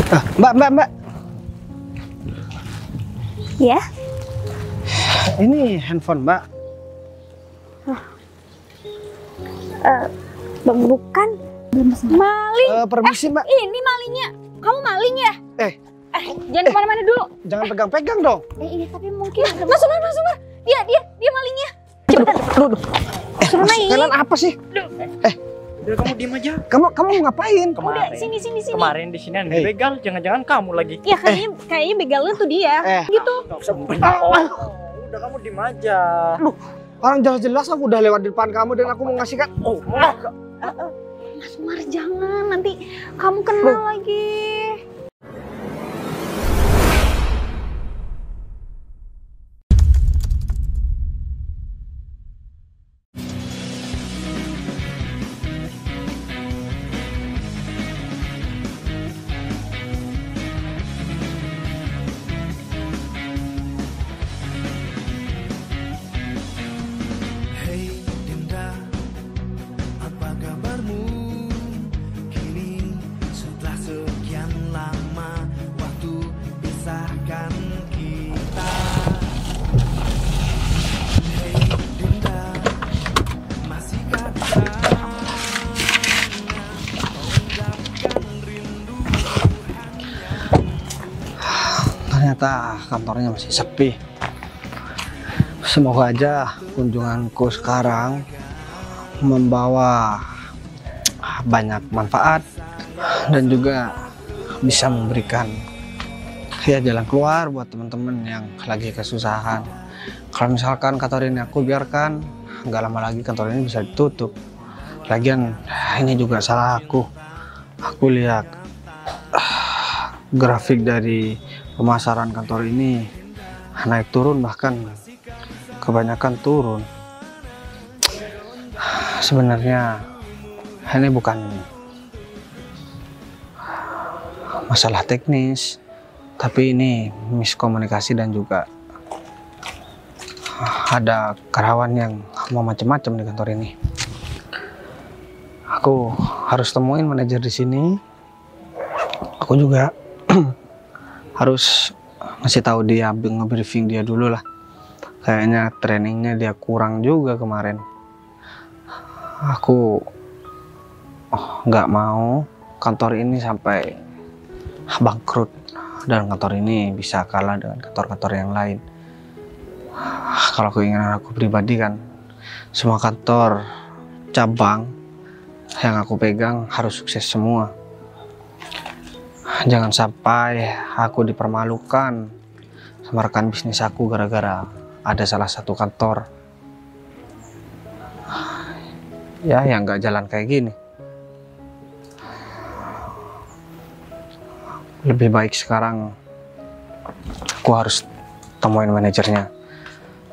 Mbak. Ya? Ini handphone Mbak. Bukan. Maling. Permisi Mbak. Ini malingnya. Kamu maling ya? Jangan kemana-mana dulu. Jangan pegang-pegang dong. Iya tapi mungkin. Masuk. Dia malingnya. Cepetan. Aduh. Kalian apa sih? Udah kamu diem aja. Kamu ngapain? Udah sini. Kemarin di sini ada begal, jangan-jangan kamu lagi. Ya kayaknya begalnya tuh dia. Gitu. Udah kamu diem aja. Orang jelas-jelas aku udah lewat di depan kamu dan aku mau ngasihkan. Mas Umar jangan, nanti kamu kenal lagi. Ternyata kantornya masih sepi. Semoga aja kunjunganku sekarang membawa banyak manfaat dan juga bisa memberikan jalan keluar buat teman-teman yang lagi kesusahan. Kalau misalkan kantor ini aku biarkan, nggak lama lagi kantor ini bisa ditutup. Lagian ini juga salah aku. Aku lihat grafik dari pemasaran kantor ini naik turun, bahkan kebanyakan turun. Sebenarnya ini bukan masalah teknis, tapi ini miskomunikasi dan juga ada karyawan yang mau macam-macam di kantor ini. Aku harus temuin manajer di sini. Aku juga harus ngasih tahu dia, nge-briefing dia dulu lah. Kayaknya trainingnya dia kurang juga kemarin. Aku nggak mau kantor ini sampai bangkrut dan kantor ini bisa kalah dengan kantor-kantor yang lain. Kalau keinginan aku pribadi kan, semua kantor cabang yang aku pegang harus sukses semua. Jangan sampai aku dipermalukan sama rekan bisnis aku gara-gara ada salah satu kantor ya yang nggak jalan kayak gini. Lebih baik sekarang aku harus temuin manajernya,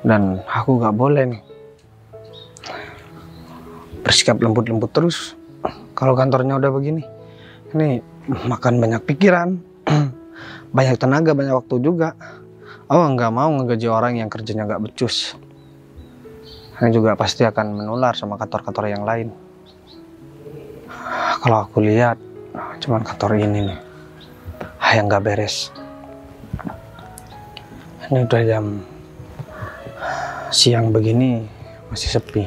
dan aku nggak boleh nih bersikap lembut-lembut terus. Kalau kantornya udah begini, ini makan banyak pikiran, banyak tenaga, banyak waktu juga. Nggak mau ngegaji orang yang kerjanya nggak becus. Ini juga pasti akan menular sama kantor-kantor yang lain. Kalau aku lihat, cuman kantor ini nih yang nggak beres. Ini udah jam siang begini masih sepi.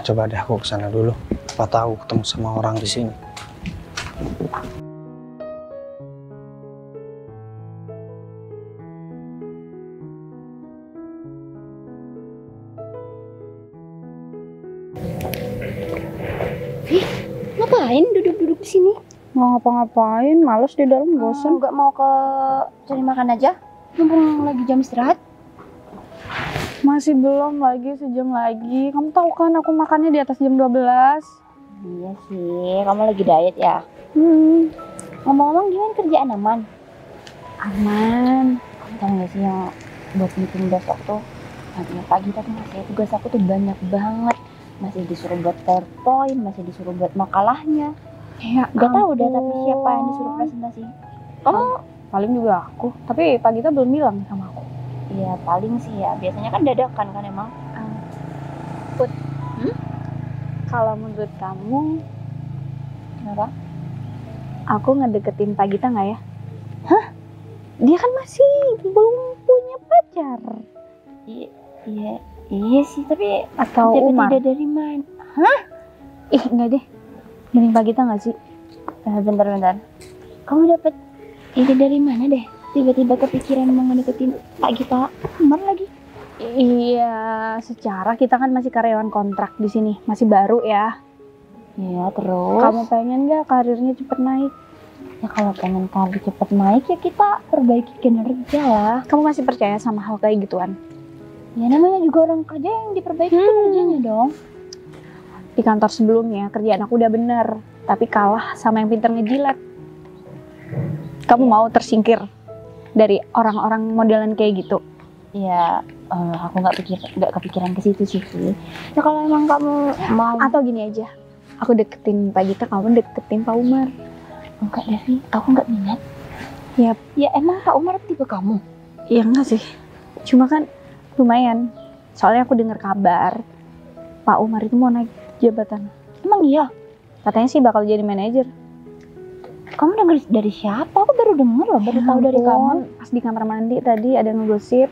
Coba deh aku kesana dulu. Apa tahu ketemu sama orang di sini. Ngapain duduk-duduk di sini? Nggak ngapa-ngapain, males di dalam, bosan. Nggak mau ke cari makan aja? Mumpung lagi jam istirahat. Masih belum, lagi sejam lagi. Kamu tahu kan aku makannya di atas jam 12. Iya sih, kamu lagi diet ya? Ngomong-ngomong gimana kerjaan aman? Aman. Kamu tahu nggak sih yang buat meeting besok tuh? Nanti pagi tadi masih tugas aku tuh banyak banget. Masih disuruh buat PowerPoint, masih disuruh buat makalahnya. Ya, Gak tahu udah tapi siapa yang disuruh presentasi. Kamu paling juga aku. Tapi Pak Gita belum bilang sama aku. Iya paling sih ya, biasanya kan dadakan kan emang. Put, kalau menurut kamu, Kenapa? aku ngedeketin Pak Gita nggak ya? Hah? Dia kan masih belum punya pacar. Iya sih, tapi Atau dapet Umar? ide dari mana? Ih, enggak deh. Mending Pak Gita nggak sih? Bentar. Kamu dapet ide dari mana deh? Tiba-tiba kepikiran mau ngedeketin Pak Gita Umar lagi? Iya, secara kita kan masih karyawan kontrak di sini, masih baru ya. Iya, terus? Kamu pengen nggak karirnya cepet naik? Ya kalau pengen karir cepet naik ya kita perbaiki kinerja lah. Kamu masih percaya sama hal kayak gituan? Ya namanya juga orang kerja yang diperbaiki kinerjanya dong. Di kantor sebelumnya kerjaan aku udah bener, tapi kalah sama yang pinter ngejilat. Kamu mau tersingkir dari orang-orang modelan kayak gitu? Ya aku nggak kepikiran ke situ sih. Ya kalau emang kamu mau. Atau gini aja, aku deketin Pak Gita, kamu deketin Pak Umar. Enggak Devi, aku nggak minat. Yap. Ya emang Pak Umar tipe kamu? Ya enggak sih, cuma kan lumayan. Soalnya aku dengar kabar Pak Umar itu mau naik jabatan. Emang iya? Katanya sih bakal jadi manajer. Kamu denger dari siapa? Aku baru denger loh, baru tahu dari kamu. Pas di kamar mandi tadi ada ngegosip.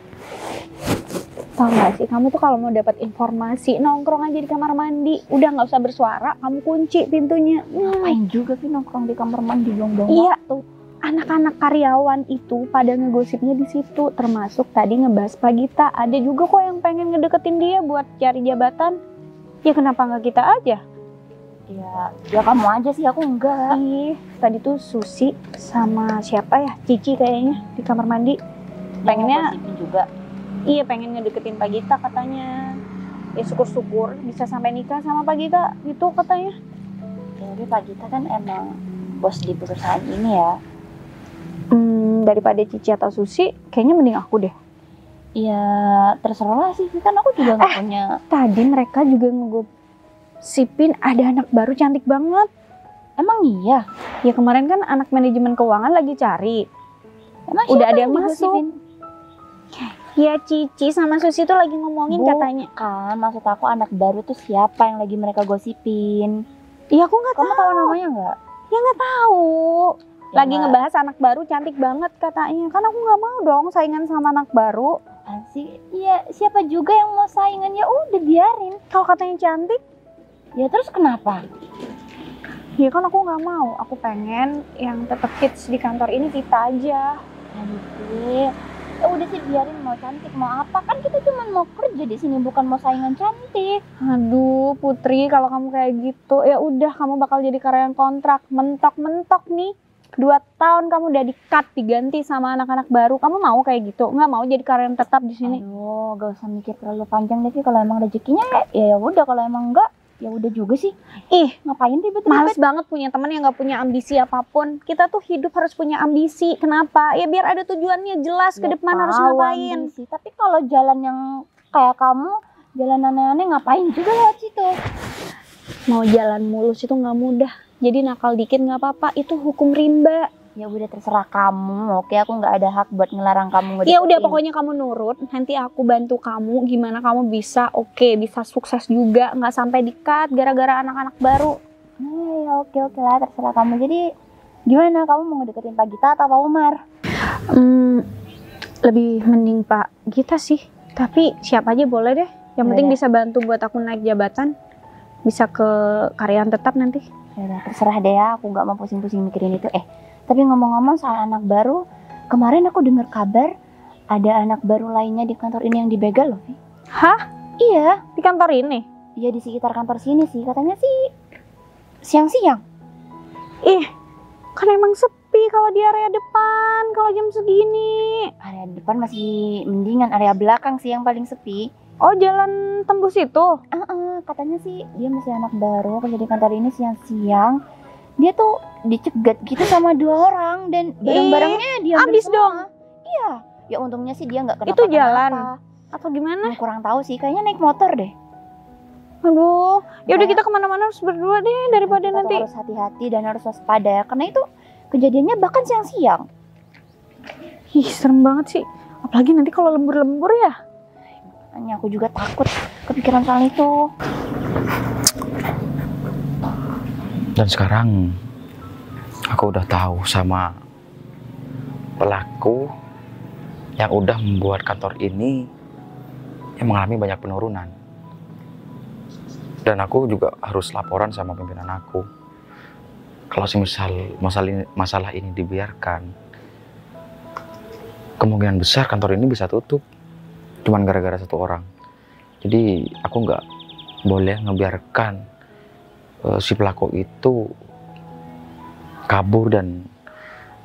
Tahu nggak sih, kamu tuh kalau mau dapat informasi nongkrong aja di kamar mandi, udah nggak usah bersuara, kamu kunci pintunya. Ngapain juga sih nongkrong di kamar mandi buang-buang Iya, waktu? anak-anak karyawan itu pada ngegosipnya di situ, termasuk tadi ngebahas Pak Gita. Ada juga kok yang pengen ngedeketin dia buat cari jabatan. Ya kenapa nggak kita aja? Ya kamu aja sih, aku enggak. Ih, tadi tuh Susi sama siapa ya? Cici kayaknya di kamar mandi. Pengennya Ngegosipin juga. iya pengen ngedeketin Pak Gita katanya. Ya syukur-syukur bisa sampai nikah sama Pak Gita gitu katanya. Jadi Pak Gita kan emang bos di perusahaan ini ya. Daripada Cici atau Susi, kayaknya mending aku deh. Ya terserah sih, kan aku juga nggak punya. Tadi mereka juga ngegosipin ada anak baru cantik banget. Emang iya? Ya kemarin kan anak manajemen keuangan lagi cari. Emang Udah siapa ada yang digosipin? Ya Cici sama Susi tuh lagi ngomongin katanya. Kan maksud aku anak baru tuh siapa yang lagi mereka gosipin? Iya aku nggak Kamu tahu. tahu namanya nggak? Ya nggak tahu. Ya, Lagi ngebahas anak baru cantik banget katanya. Kan aku nggak mau dong saingan sama anak baru. apaan sih? Iya, siapa juga yang mau saingan, ya udah biarin. Kalau katanya cantik, Ya terus kenapa? ya kan aku nggak mau. Aku pengen yang tetap hits di kantor ini kita aja. Cantik. Ya udah sih biarin, mau cantik mau apa, kan kita cuma mau kerja di sini, bukan mau saingan cantik. Aduh Putri, kalau kamu kayak gitu, ya udah kamu bakal jadi karyawan kontrak. Mentok-mentok nih. 2 tahun kamu udah di-cut, diganti sama anak-anak baru. Kamu mau kayak gitu? Nggak mau jadi karyawan tetap di sini? Aduh, gak usah mikir terlalu panjang deh sih. Kalau emang rezekinya ya udah, kalau emang enggak ya udah juga sih. Ih, Ngapain ribet-ribet? males banget punya teman yang nggak punya ambisi apapun. Kita tuh hidup harus punya ambisi. Kenapa? Ya biar ada tujuannya jelas ke Ya depan harus tahu ngapain. ambisi, tapi kalau jalan yang kayak kamu, jalan aneh-aneh, ngapain juga lewat situ? Mau jalan mulus itu nggak mudah. Jadi nakal dikit nggak apa-apa. Itu hukum rimba. Ya udah terserah kamu. Oke, aku nggak ada hak buat ngelarang kamu ngedeketin. Ya udah pokoknya kamu nurut. Nanti aku bantu kamu gimana kamu bisa bisa sukses juga, nggak sampai di-cut gara-gara anak-anak baru. Nah, ya oke lah, terserah kamu. Jadi gimana, kamu mau ngedeketin Pak Gita atau Pak Umar? Lebih mending Pak Gita sih. Tapi siapa aja boleh deh. Yang penting Boleh. bisa bantu buat aku naik jabatan. Bisa ke karyawan tetap nanti. Ya udah, terserah deh ya, aku nggak mau pusing-pusing mikirin itu. Tapi ngomong-ngomong soal anak baru, kemarin aku dengar kabar ada anak baru lainnya di kantor ini yang dibegal loh, Vi. Hah? Iya, Di kantor ini? iya di sekitar kantor sini sih, katanya sih siang-siang. Ih, kan emang sepi kalau di area depan, kalau jam segini. Area depan masih mendingan, area belakang sih yang paling sepi. Oh, jalan tembus itu? Katanya sih dia masih anak baru kerja di kantor ini siang-siang. Dia tuh dicegat gitu sama 2 orang dan barang-barangnya dia habis dong. Iya, ya untungnya sih dia nggak kenapa-napa. Itu jalan? Atau gimana? Kurang tahu sih, kayaknya naik motor deh. Aduh, ya udah Kayak- kita kemana-mana harus berdua deh daripada Kita tuh nanti. harus hati-hati dan harus waspada ya, karena itu kejadiannya bahkan siang-siang. Ih, serem banget sih. Apalagi nanti kalau lembur-lembur ya. Makanya aku juga takut kepikiran soal itu. Dan sekarang Aku udah tahu sama pelaku yang udah membuat kantor ini yang mengalami banyak penurunan. Dan aku juga harus laporan sama pimpinan aku. Kalau semisal masalah ini dibiarkan, kemungkinan besar kantor ini bisa tutup. Cuman gara-gara satu orang. Jadi aku nggak boleh ngebiarkan si pelaku itu kabur dan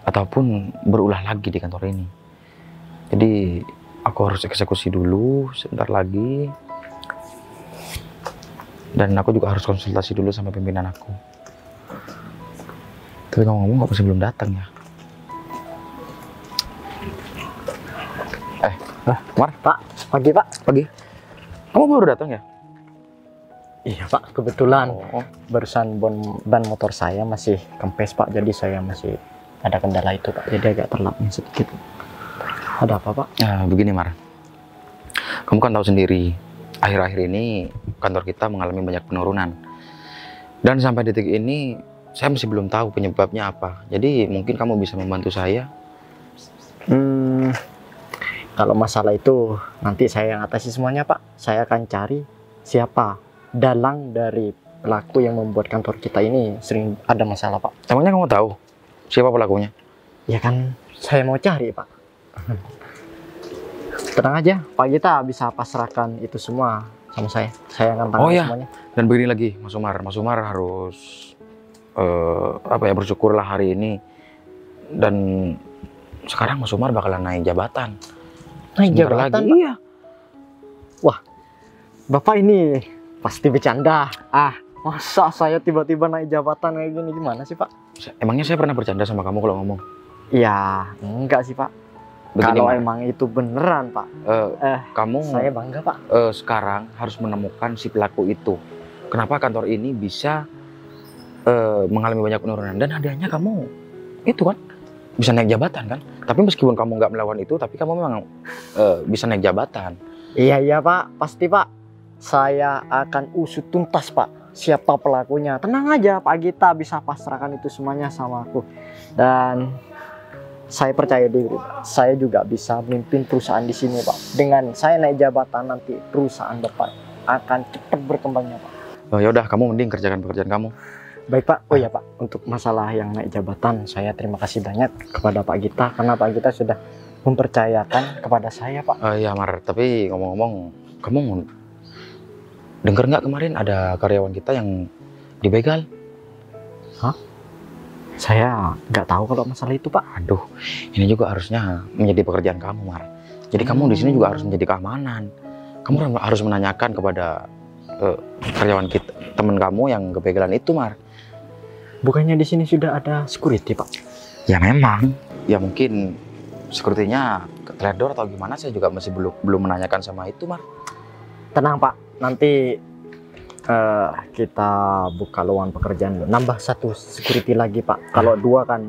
ataupun berulah lagi di kantor ini. Jadi aku harus eksekusi dulu sebentar lagi. Dan aku juga harus konsultasi dulu sama pimpinan aku. Tapi ngomong-ngomong kok masih belum datang ya? Mar, Pak, pagi Pak. pagi. Kamu baru datang ya? Iya Pak, kebetulan Oh, barusan ban motor saya masih kempes Pak, jadi saya masih ada kendala itu Pak, jadi agak terlambat sedikit. Ada apa Pak? nah, begini Mar. Kamu kan tahu sendiri, akhir-akhir ini kantor kita mengalami banyak penurunan. Dan sampai detik ini, saya masih belum tahu penyebabnya apa. Jadi mungkin kamu bisa membantu saya. Kalau masalah itu nanti saya yang atasi semuanya Pak. Saya akan cari siapa dalang dari pelaku yang membuat kantor kita ini sering ada masalah Pak. Emangnya kamu tahu siapa pelakunya? Ya kan saya mau cari Pak. Tenang aja, Pak Gita bisa pasrahkan itu semua sama saya. Saya akan tangani semuanya. Dan begini lagi, Mas Umar harus bersyukurlah hari ini. Dan sekarang Mas Umar bakalan naik jabatan. Naik Sebentar jabatan, lagi. Pak? Iya. Wah, Bapak ini pasti bercanda. Masa saya tiba-tiba naik jabatan kayak gini, gimana sih Pak? Emangnya saya pernah bercanda sama kamu kalau ngomong? Ya, enggak sih Pak. Begini, Kalau Mar. emang itu beneran Pak, Kamu saya bangga Pak. sekarang harus menemukan si pelaku itu. Kenapa kantor ini bisa mengalami banyak penurunan? Dan hadiahnya kamu itu kan bisa naik jabatan kan? Tapi meskipun kamu nggak melawan itu, tapi kamu memang bisa naik jabatan. Iya Pak, pasti Pak. Saya akan usut tuntas Pak, siapa pelakunya. Tenang aja Pak Gita bisa pasrahkan itu semuanya sama aku. Dan saya percaya diri, saya juga bisa memimpin perusahaan di sini Pak. Dengan saya naik jabatan nanti perusahaan Bapak akan cepat berkembangnya Pak. Oh, ya udah, kamu mending kerjakan pekerjaan kamu. Baik Pak. Oh ya Pak, untuk masalah yang naik jabatan, saya terima kasih banyak kepada Pak Gita karena Pak Gita sudah mempercayakan kepada saya Pak. Ya Mar, tapi ngomong-ngomong, kamu dengar nggak kemarin ada karyawan kita yang dibegal? Saya nggak tahu kalau masalah itu Pak. Aduh, ini juga harusnya menjadi pekerjaan kamu, Mar. Jadi kamu di sini juga harus menjadi keamanan. Kamu harus menanyakan kepada karyawan kita, teman kamu yang kebegalan itu, Mar. Bukannya di sini sudah ada security Pak? Ya memang, ya mungkin security-nya teledor atau gimana, saya juga masih belum menanyakan sama itu, Mar. Tenang Pak, nanti kita buka lowongan pekerjaan dulu. Nambah satu security lagi Pak. Kalau dua kan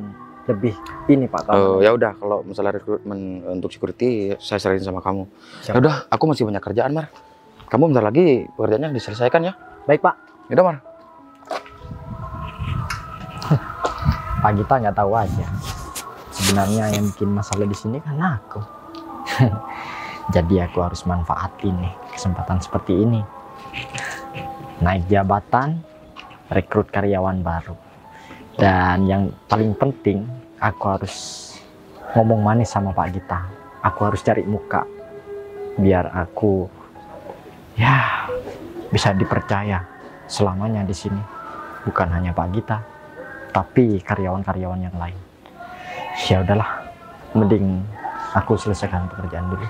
lebih ini Pak. Ya udah, kalau masalah rekrutmen untuk security saya serahin sama kamu. Siap. Ya udah, aku masih banyak kerjaan, Mar. Kamu bentar lagi pekerjaannya diselesaikan ya. Baik Pak. Ya udah, Mar. Pak Gita nggak tahu aja. Sebenarnya yang bikin masalah di sini kan aku. Jadi aku harus manfaatin nih kesempatan seperti ini. Naik jabatan, rekrut karyawan baru. Dan yang paling penting, aku harus ngomong manis sama Pak Gita. Aku harus cari muka biar aku ya bisa dipercaya selamanya di sini. Bukan hanya Pak Gita, tapi karyawan-karyawan yang lain. Ya udahlah, mending aku selesaikan pekerjaan dulu.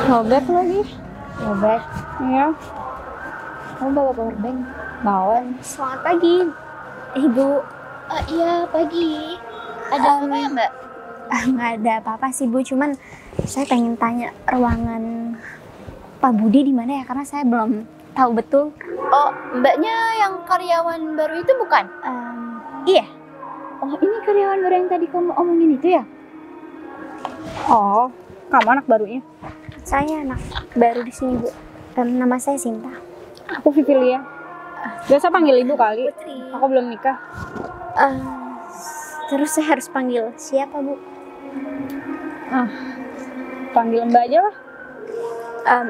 Lobet lagi. Lobet, Iya. kamu bawa power bank? Bawa. Selamat pagi, Ibu. Iya, pagi. Ada apa ya, Mbak? Nggak ada apa-apa sih Bu, cuman saya pengen tanya ruangan Pak Budi di mana ya, karena saya belum tahu betul. Oh, Mbaknya yang karyawan baru itu bukan? Iya. Oh, ini karyawan baru yang tadi kamu omongin itu ya? Oh, kamu anak barunya? Saya anak baru di sini Bu. Nama saya Sinta. Aku Vivilia. Biasa panggil ibu kali. Putri. Aku belum nikah. Terus saya harus panggil siapa, Bu? Panggil Mbak aja lah.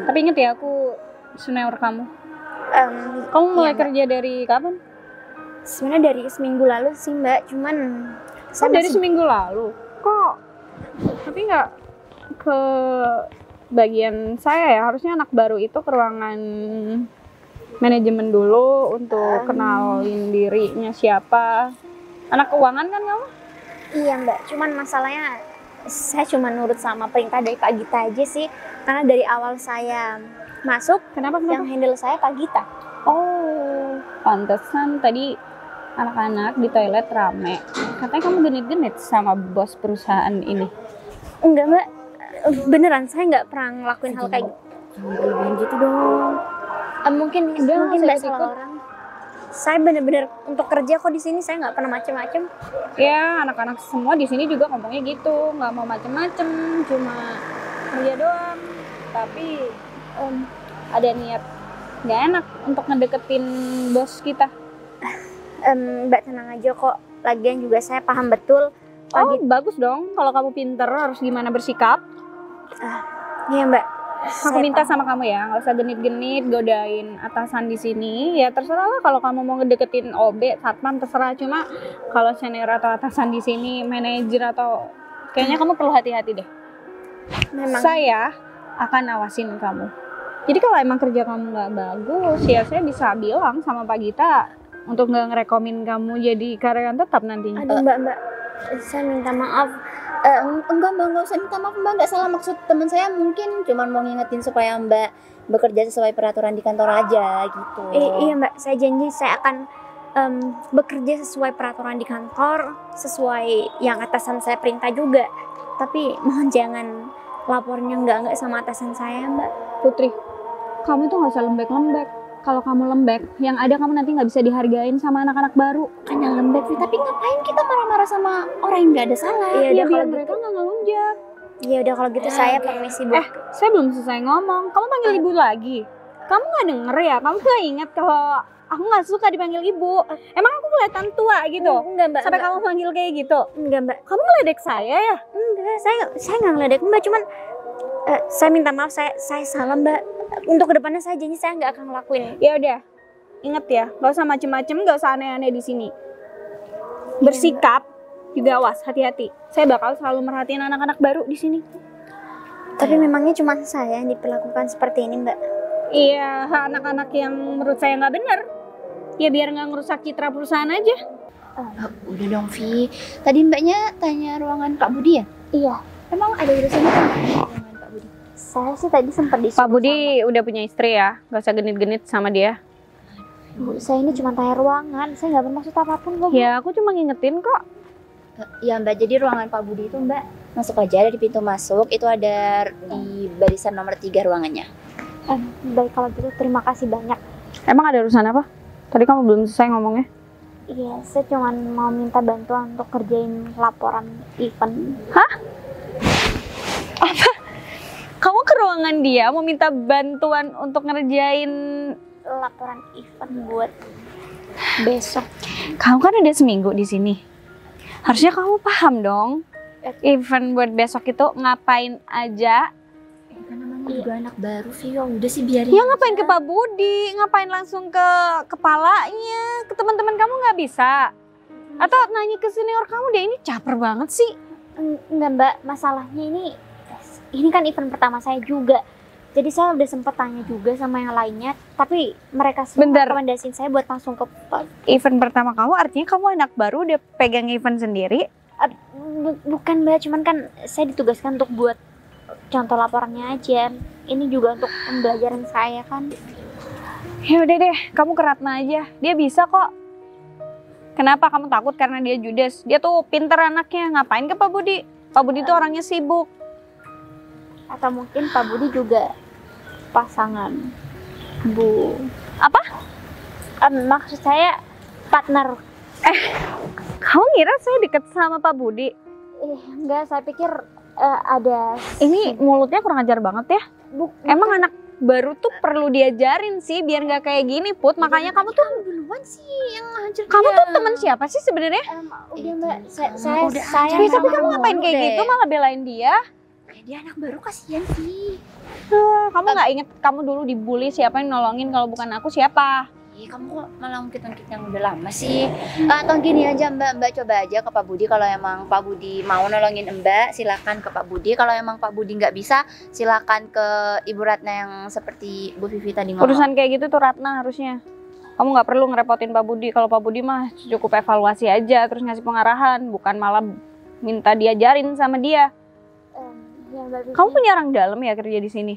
Tapi inget ya, aku senior kamu. Kamu mulai iya, kerja dari kapan? Sebenarnya dari seminggu lalu sih, Mbak. Cuman saya Dari masih seminggu lalu. Kok? Tapi nggak ke bagian saya ya. Harusnya anak baru itu ke ruangan manajemen dulu untuk kenalin dirinya siapa. Anak keuangan kan kamu? Iya, Mbak. Cuman masalahnya saya cuma nurut sama perintah dari Pak Gita aja sih. Karena dari awal saya masuk, Kenapa? yang handle saya Pak Gita. Oh, pantesan tadi anak-anak di toilet rame. Katanya kamu genit-genit sama bos perusahaan ini. Enggak, Mbak. Beneran, saya nggak pernah ngelakuin hal kayak gitu. Jangan berlebihan gitu dong. Mungkin Udah, mungkin nggak Mbak usah salah ikut-ikut. orang. Saya bener-bener untuk kerja kok di sini saya nggak pernah macem-macem. Ya, anak-anak semua di sini juga ngomongnya gitu, nggak mau macem-macem, cuma kerja doang. Tapi ada niat nggak enak untuk ngedeketin bos kita. Mbak tenang aja kok. Lagian juga saya paham betul. Oh, bagus dong. Kalau kamu pinter harus gimana bersikap. Iya, Mbak. Aku minta sama kamu ya, nggak usah genit-genit godain atasan di sini. Ya terserah lah kalau kamu mau ngedeketin OB, satpam terserah. Cuma kalau senior atau atasan di sini, manajer atau kayaknya kamu perlu hati-hati deh. Memang Saya akan awasin kamu. Jadi kalau emang kerja kamu nggak bagus, ya saya bisa bilang sama Pak Gita untuk nggak ngerekomin kamu jadi karyawan tetap nantinya. aduh Mbak, saya minta maaf. Enggak Mbak, nggak usah minta maaf Mbak, nggak salah maksud teman saya, mungkin cuman mau ngingetin supaya Mbak bekerja sesuai peraturan di kantor aja gitu. Iya Mbak, saya janji saya akan bekerja sesuai peraturan di kantor, sesuai yang atasan saya perintah juga. Tapi mohon jangan lapornya enggak sama atasan saya Mbak. Putri, kamu tuh nggak usah lembek-lembek. Kalau kamu lembek, yang ada kamu nanti nggak bisa dihargain sama anak-anak baru. Kan yang lembek sih, tapi ngapain kita marah-marah sama orang yang nggak ada salah? Iya, udah biar kalau mereka nggak ngelunjak. Ya udah kalau gitu saya permisi Bu. Saya belum selesai ngomong. Kamu panggil ibu lagi. Kamu nggak denger ya? Kamu nggak ingat kalau aku nggak suka dipanggil ibu? Emang aku kelihatan tua gitu? Enggak Mbak. Sampai enggak. kamu manggil kayak gitu? Enggak Mbak. Kamu ngeledek saya ya? Enggak, saya nggak ngeledek Mbak, cuman saya minta maaf, saya salah Mbak. Untuk kedepannya saya janji saya nggak akan ngelakuin. Ya udah, inget ya, nggak usah macem-macem, nggak usah aneh-aneh di sini. Bersikap juga awas, hati-hati. Saya bakal selalu merhatiin anak-anak baru di sini. Tapi memangnya cuma saya yang diperlakukan seperti ini Mbak. Iya, anak-anak yang menurut saya nggak benar. Ya biar nggak ngerusak citra perusahaan aja. Udah dong Vi, tadi Mbaknya tanya ruangan Pak Budi ya? Iya. Emang ada urusan apa Mbak ruangan Pak Budi? Saya sih tadi sempat disuruh. Pak Budi udah punya istri ya, nggak usah genit-genit sama dia. Bu, saya ini cuma tanya ruangan, saya nggak bermaksud apapun kok. Bu. Ya aku cuma ngingetin kok. Ya Mbak, jadi ruangan Pak Budi itu Mbak masuk aja dari pintu masuk, itu ada di barisan nomor 3 ruangannya. Baik kalau gitu, terima kasih banyak. Emang ada urusan apa? Tadi kamu belum selesai ngomongnya. Iya, saya cuma mau minta bantuan untuk kerjain laporan event. Kamu ke ruangan dia mau minta bantuan untuk ngerjain. Laporan event buat besok. Kamu kan udah seminggu di sini. Harusnya kamu paham dong. Event buat besok itu ngapain aja? Kan namanya juga anak baru Vi, udah sih biarin. Ya ngapain ke Pak Budi? Ngapain langsung ke kepalanya? Ke teman-teman kamu nggak bisa? Atau nanya ke senior kamu deh, ini caper banget sih. Enggak Mbak, masalahnya ini kan event pertama saya juga. Jadi saya udah sempet tanya juga sama yang lainnya, tapi mereka semua Bentar. rekomendasiin saya buat langsung ke Event pertama kamu artinya kamu anak baru udah pegang event sendiri? bukan Mbak, cuman kan saya ditugaskan untuk buat contoh laporannya aja. Ini juga untuk pembelajaran saya kan. Ya udah deh, kamu ke Ratna aja. Dia bisa kok. Kenapa kamu takut karena dia judes? Dia tuh pinter anaknya. Ngapain ke Pak Budi? Pak Budi tuh orangnya sibuk. Atau mungkin Pak Budi juga pasangan Bu. Apa? Maksud saya partner. Kamu ngira saya deket sama Pak Budi? Enggak, saya pikir ada Ini mulutnya kurang ajar banget ya. Bu, Emang anak baru tuh perlu diajarin sih biar nggak kayak gini, Put. Makanya kamu tuh duluan sih yang hancur kamu dia. tuh teman siapa sih sebenarnya? Udah Mbak, saya Tapi kamu ngapain kayak gitu, malah belain dia? Dia anak baru, kasihan sih. Kamu nggak inget kamu dulu dibully, siapa yang nolongin kalau bukan aku, siapa? Kamu kok malah ungkit-ungkit yang udah lama sih? Atau gini aja Mbak coba aja ke Pak Budi. Kalau emang Pak Budi mau nolongin Mbak, silakan ke Pak Budi. Kalau emang Pak Budi nggak bisa, silakan ke Ibu Ratna yang seperti Bu Vivi tadi ngomong. Urusan kayak gitu tuh Ratna harusnya. Kamu nggak perlu ngerepotin Pak Budi. Kalau Pak Budi mah cukup evaluasi aja, terus ngasih pengarahan, bukan malah minta diajarin sama dia. Ya, Mbak Vivi. Kamu punya orang dalam ya kerja di sini?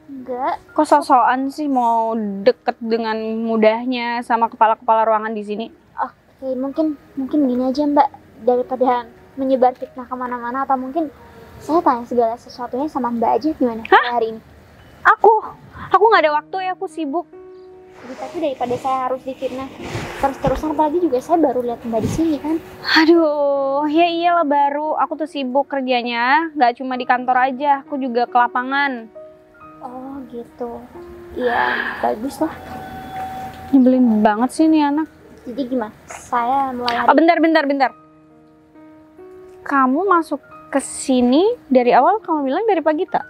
Enggak. Kok sosokan sih mau deket dengan mudahnya sama kepala-kepala ruangan di sini? Oke, mungkin gini aja Mbak, daripada menyebar fitnah kemana-mana, atau mungkin saya tanya segala sesuatunya sama Mbak aja gimana hari ini? Aku nggak ada waktu ya, aku sibuk. Tapi daripada saya harus difitnah terus-terusan, apalagi juga saya baru lihat Mbak di sini kan. Aduh, ya iyalah baru. Aku tuh sibuk kerjanya, nggak cuma di kantor aja, aku juga ke lapangan. Oh gitu. Iya, bagus lah. Nyebelin banget sih nih anak. Jadi gimana? Saya mulai Oh, bentar. Kamu masuk ke sini dari awal kamu bilang dari pagi tak?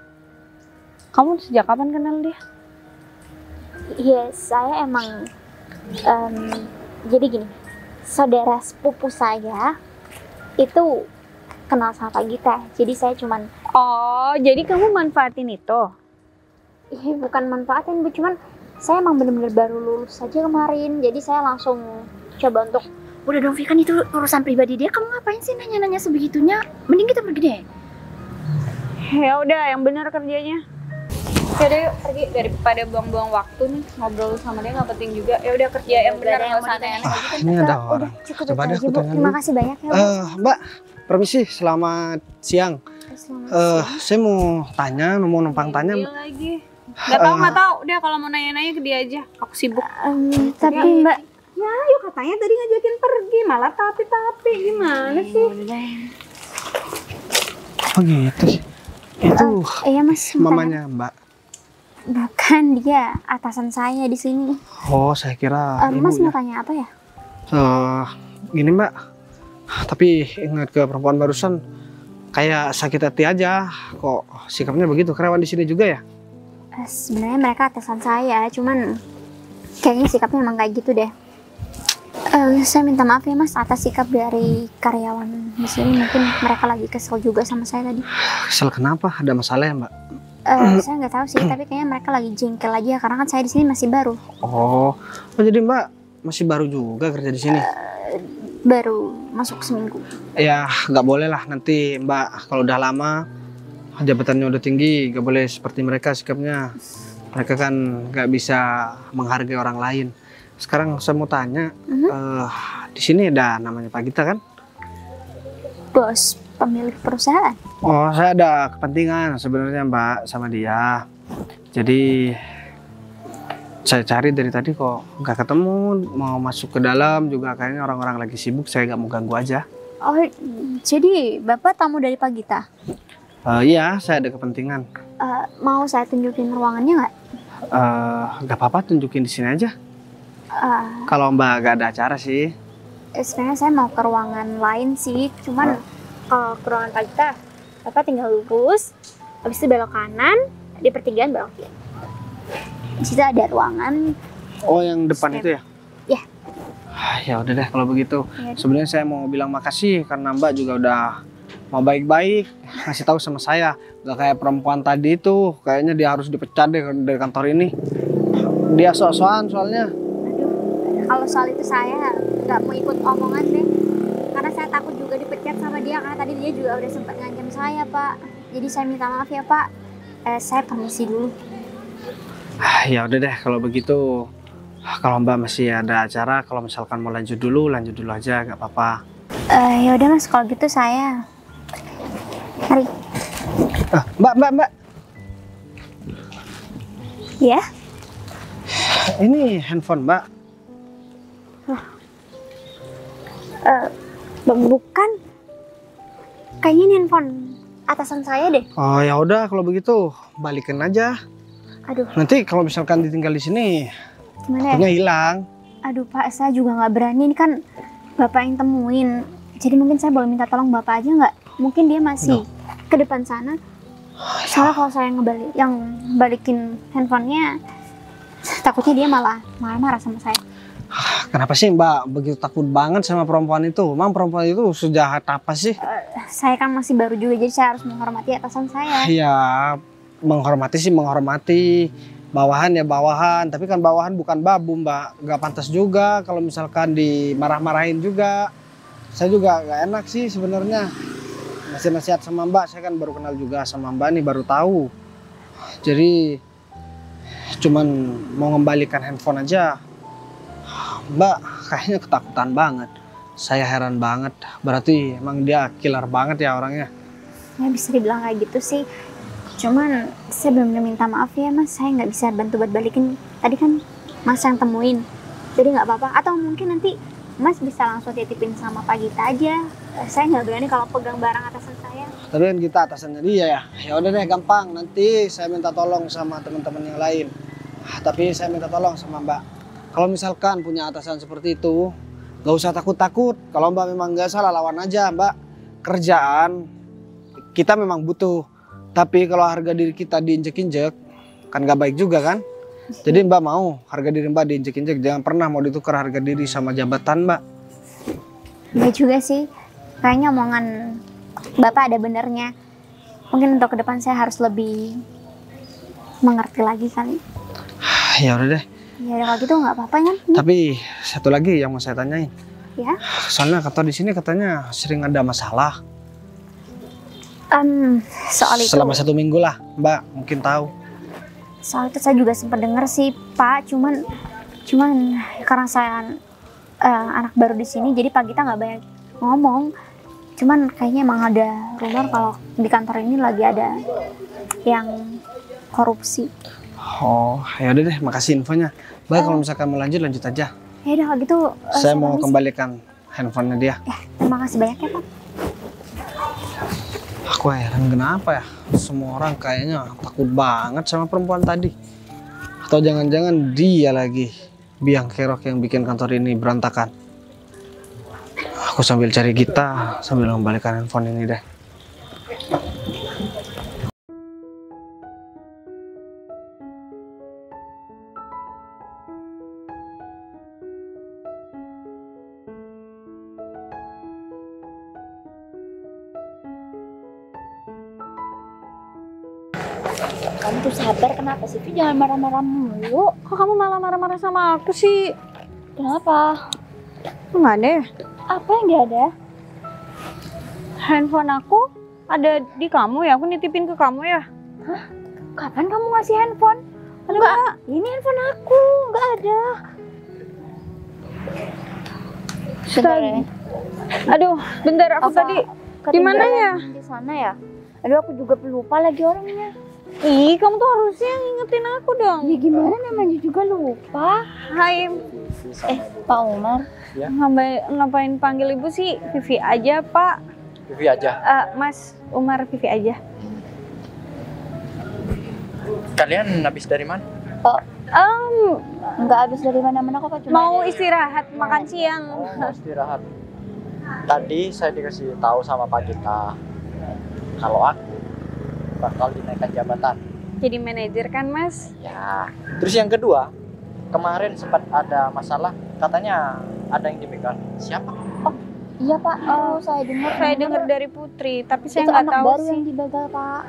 Kamu sejak kapan kenal dia? Iya, saya emang jadi gini. Saudara sepupu saya itu kenal sama Pak Gita. Jadi saya cuman Oh, jadi kamu manfaatin itu? bukan manfaatin Bu, cuman saya emang bener-bener baru lulus saja kemarin, jadi saya langsung coba untuk udah dong Vi, kan itu urusan pribadi dia, kamu ngapain sih nanya-nanya sebegitunya, mending kita pergi deh. Ya udah, yang benar kerjanya. Yaudah yuk pergi, daripada buang-buang waktu nih ngobrol sama dia nggak penting juga. Ya udah kerja yang benar, nggak usah aneh-aneh. Ini ada orang. Udah cukup Coba itu deh aja aku Bu, tanya terima dulu. kasih banyak ya Bu. Mbak, permisi, selamat siang. Saya mau tanya, mau numpang tanya. Dia lagi. Nggak tahu. Udah kalau mau nanya-nanya ke dia aja. Aku sibuk. Tapi Mbak, Ya, yuk katanya tadi ngajakin pergi, malah tapi gimana sih? Oh gitu sih. Itu iya Mas, mamanya Mbak. bukan, dia atasan saya di sini. Oh, saya kira Mas ibu mau ya. tanya apa ya? Gini Mbak, tapi ingat ke perempuan barusan kayak sakit hati aja. Kok sikapnya begitu? Karyawan di sini juga ya? Sebenarnya mereka atasan saya, cuman kayaknya sikapnya emang kayak gitu deh. Saya minta maaf ya Mas atas sikap dari karyawan di sini. Mungkin mereka lagi kesel juga sama saya tadi. Kesel kenapa? Ada masalah ya Mbak? Saya nggak tahu sih, tapi kayaknya mereka lagi jengkel aja karena kan saya di sini masih baru. Oh, jadi Mbak masih baru juga kerja di sini? Baru masuk seminggu. Ya nggak boleh lah, nanti Mbak kalau udah lama jabatannya udah tinggi, nggak boleh seperti mereka sikapnya. Mereka kan nggak bisa menghargai orang lain. Sekarang saya mau tanya, di sini ada namanya Pak Gita kan? Bos pemilik perusahaan. Oh, saya ada kepentingan sebenarnya Mbak sama dia. Jadi saya cari dari tadi kok nggak ketemu. Mau masuk ke dalam juga kayaknya orang-orang lagi sibuk. Saya nggak mau ganggu aja. Oh, jadi Bapak tamu dari Pak Gita? Iya, saya ada kepentingan. Mau saya tunjukin ruangannya nggak? Nggak apa-apa, tunjukin di sini aja. Kalau Mbak nggak ada acara sih. Sebenarnya saya mau ke ruangan lain sih, cuman kalau ke ruangan Pak Gita, Bapak tinggal lurus, habis itu belok kanan, di pertigaan belok kiri. Di situ ada ruangan. Oh, yang depan itu ya? Iya. Ya udah deh kalau begitu. Ya. Sebenarnya saya mau bilang makasih karena Mbak juga udah mau baik-baik ngasih tahu sama saya. Gak kayak perempuan tadi itu, kayaknya dia harus dipecat deh dari kantor ini. Dia sok-sokan soalnya. Kalau soal itu saya nggak mau ikut omongan deh, karena saya takut juga dipecat sama dia, karena tadi dia juga udah sempat ngancam saya Pak. Jadi saya minta maaf ya Pak. Saya permisi dulu. Ya udah deh kalau begitu. Kalau Mbak masih ada acara, kalau misalkan mau lanjut dulu aja, nggak apa-apa. Ya udah Mas, kalau gitu saya mari. Mbak. Ya? Ini handphone Mbak. Bukan. Kayaknya ini handphone atasan saya deh. Oh ya udah kalau begitu balikin aja. Aduh, Nanti kalau misalkan ditinggal di sini, gimana ya? takutnya hilang. Aduh Pak, saya juga nggak berani. Ini kan Bapak yang temuin. Jadi mungkin saya boleh minta tolong Bapak aja nggak? Mungkin dia masih ke depan sana. Soalnya kalau saya balikin handphonenya, takutnya dia malah marah-marah sama saya. Kenapa sih Mbak begitu takut banget sama perempuan itu? Emang perempuan itu sejahat apa sih? Saya kan masih baru juga, jadi saya harus menghormati atasan saya. Ya, menghormati sih menghormati. Bawahan ya bawahan, tapi kan bawahan bukan babu Mbak. Gak pantas juga kalau misalkan dimarah-marahin juga. Saya juga gak enak sih sebenarnya. Nasihat sama Mbak, saya kan baru kenal juga sama Mbak nih, baru tahu. Jadi cuman mau ngembalikan handphone aja. Mbak kayaknya ketakutan banget. Saya heran banget. Berarti emang dia killer banget ya orangnya. Ya bisa dibilang kayak gitu sih. Cuman saya benar-benar minta maaf ya Mas, saya nggak bisa bantu buat balikin. Tadi kan Mas yang temuin, jadi nggak apa-apa. Atau mungkin nanti Mas bisa langsung titipin sama Pak Gita aja. Saya nggak berani kalau pegang barang atasan saya. Tapi kan kita atasannya dia ya. Ya udah deh gampang. Nanti saya minta tolong sama teman-teman yang lain. Tapi saya minta tolong sama Mbak. Kalau misalkan punya atasan seperti itu, nggak usah takut-takut. Kalau Mbak memang nggak salah, lawan aja Mbak. Kerjaan kita memang butuh. Tapi kalau harga diri kita diinjek-injek, kan gak baik juga kan? Jadi Mbak mau harga diri Mbak diinjek-injek, jangan pernah mau ditukar harga diri sama jabatan Mbak. Iya juga sih, kayaknya omongan Bapak ada benernya. Mungkin untuk ke depan saya harus lebih mengerti lagi kali. Ya udah deh. Ya kalau gitu nggak apa-apa kan? Tapi satu lagi yang mau saya tanyain. Ya. Soalnya kantor di sini katanya sering ada masalah. Soal itu. Selama 1 minggu lah, Mbak mungkin tahu. Soal itu saya juga sempat dengar sih Pak, cuman karena saya anak baru di sini, jadi Pak Gita nggak banyak ngomong. Cuman kayaknya emang ada rumor kalau di kantor ini lagi ada yang korupsi. Oh, ya udah deh, makasih infonya. Mbak kalau misalkan mau lanjut aja. Ya udah kalau gitu. Saya mau kembalikan handphonenya dia. Terima kasih banyak ya Pak. Aku heran kenapa ya semua orang kayaknya takut banget sama perempuan tadi. Atau jangan-jangan dia lagi biang kerok yang bikin kantor ini berantakan. Aku sambil cari Gita sambil mengembalikan handphone ini deh. Kamu tuh sabar, kenapa sih? Vi, jangan marah-marah mulu. Kok kamu malah marah-marah sama aku sih? Kenapa? Nggak ada ya? Apa yang nggak ada? Handphone aku ada di kamu ya? Aku nitipin ke kamu ya? Kapan kamu ngasih handphone? Enggak, ini handphone aku, nggak ada. Bentar ya. Aduh, bentar aku tadi di mana ya? Di sana ya. Aduh, aku juga lupa lagi orangnya. Ih, kamu tuh harusnya ngingetin aku dong. Ya gimana, namanya juga lupa. Hai, Pak Umar. ngapain panggil ibu sih? Vivi aja, Pak. Vivi aja. Mas Umar, Vivi aja. Kalian habis dari mana? Nggak habis dari mana-mana kok, cuma Mau istirahat, makan siang. Oh, mau istirahat. Tadi saya dikasih tahu sama Pak Gita kalau aku bakal dinaikkan jabatan. Jadi manajer kan, Mas? Ya. Terus yang kedua, kemarin sempat ada masalah, katanya ada yang dipegang. Siapa? Iya Pak, saya dengar. Saya dengar dari Putri, tapi saya Itu nggak anak tahu baru sih. yang dibegal Pak.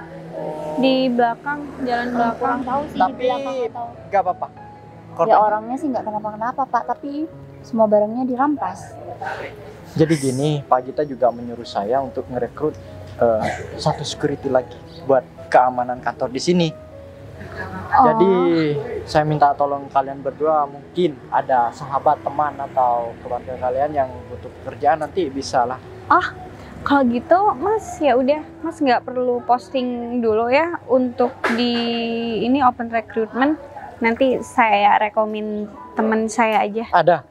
Di belakang, jalan belakang. Kurang tahu sih Tapi di belakang atau. nggak apa-apa. Ya Korban. orangnya sih nggak kenapa-kenapa Pak, tapi semua barangnya dirampas. Jadi gini, Pak Gita juga menyuruh saya untuk ngerekrut satu security lagi buat keamanan kantor di sini. Jadi saya minta tolong kalian berdua, mungkin ada sahabat, teman atau keluarga kalian yang butuh pekerjaan, nanti bisa lah. Kalau gitu, Mas ya udah, Mas nggak perlu posting dulu ya untuk di ini open recruitment. Nanti saya rekomen teman saya aja. Ada.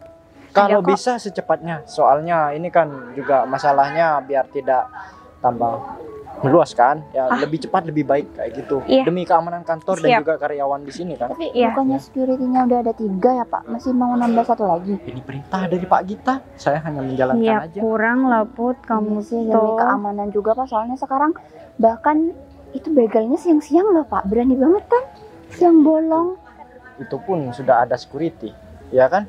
Kalau kok. bisa secepatnya. Soalnya ini kan juga masalahnya biar tidak tambah meluas kan, ya lebih cepat lebih baik kayak gitu. Iya. Demi keamanan kantor dan Siap. juga karyawan di sini kan. Tapi Iya. bukannya security-nya udah ada 3 ya Pak? Masih mau nambah 1 lagi? Ini perintah dari Pak Gita, saya hanya menjalankan Ya aja. kurang lah Put, kamu Iya sih demi tuh. keamanan juga Pak. Soalnya sekarang bahkan itu begalnya siang-siang loh Pak. Berani banget kan? Siang bolong. Itu pun sudah ada security, ya kan?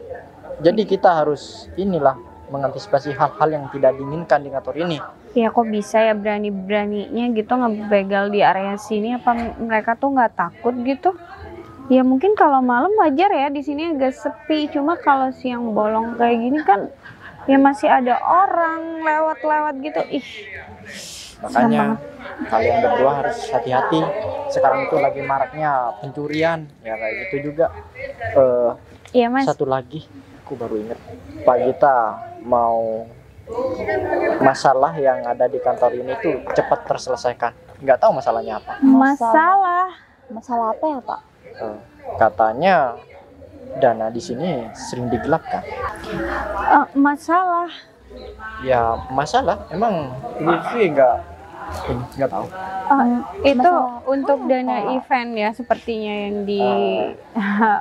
Jadi kita harus inilah mengantisipasi hal-hal yang tidak diinginkan di kantor ini. Ya kok bisa ya berani-beraninya gitu ngebegal di area sini, apa mereka tuh nggak takut gitu? Ya mungkin kalau malam wajar ya, di sini agak sepi, cuma kalau siang bolong kayak gini kan ya masih ada orang lewat-lewat gitu. Ih. Makanya kalian berdua harus hati-hati. Sekarang itu lagi maraknya pencurian, ya kayak gitu juga. Iya Mas. Satu lagi, aku baru ingat, Pak Gita mau masalah yang ada di kantor ini tuh cepat terselesaikan. Nggak tahu masalahnya apa. Masalah apa ya Pak? Katanya dana di sini sering digelapkan. Masalah. Ya masalah, emang ini sih nggak tahu. Itu Masalah untuk apa? dana event ya sepertinya yang di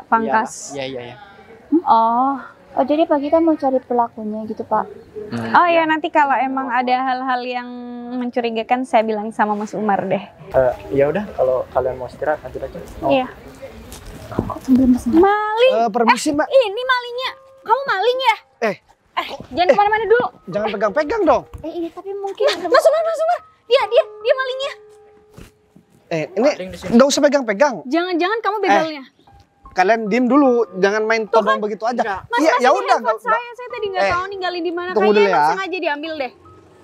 Pangkas. Iya. Oh jadi Pak kita mau cari pelakunya gitu Pak? Oh ya nanti kalau emang ada hal-hal yang mencurigakan saya bilang sama Mas Umar deh. Ya udah, kalau kalian mau istirahat lanjut aja. Iya. Kok sambil mesen? Maling. Permisi Mbak, Ini malingnya. Kamu maling ya? Jangan kemana-mana dulu. jangan pegang-pegang dong. Iya tapi mungkin Mas Umar. Dia malingnya. Ini nggak usah pegang-pegang. Jangan-jangan kamu begalnya. Kalian diem dulu, jangan main todong begitu aja. Mas, Iya, Mas, ya ini udah. handphone saya tadi nggak tahu ninggalin di mana. tunggu Kayaknya dulu emang ya. sengaja diambil deh.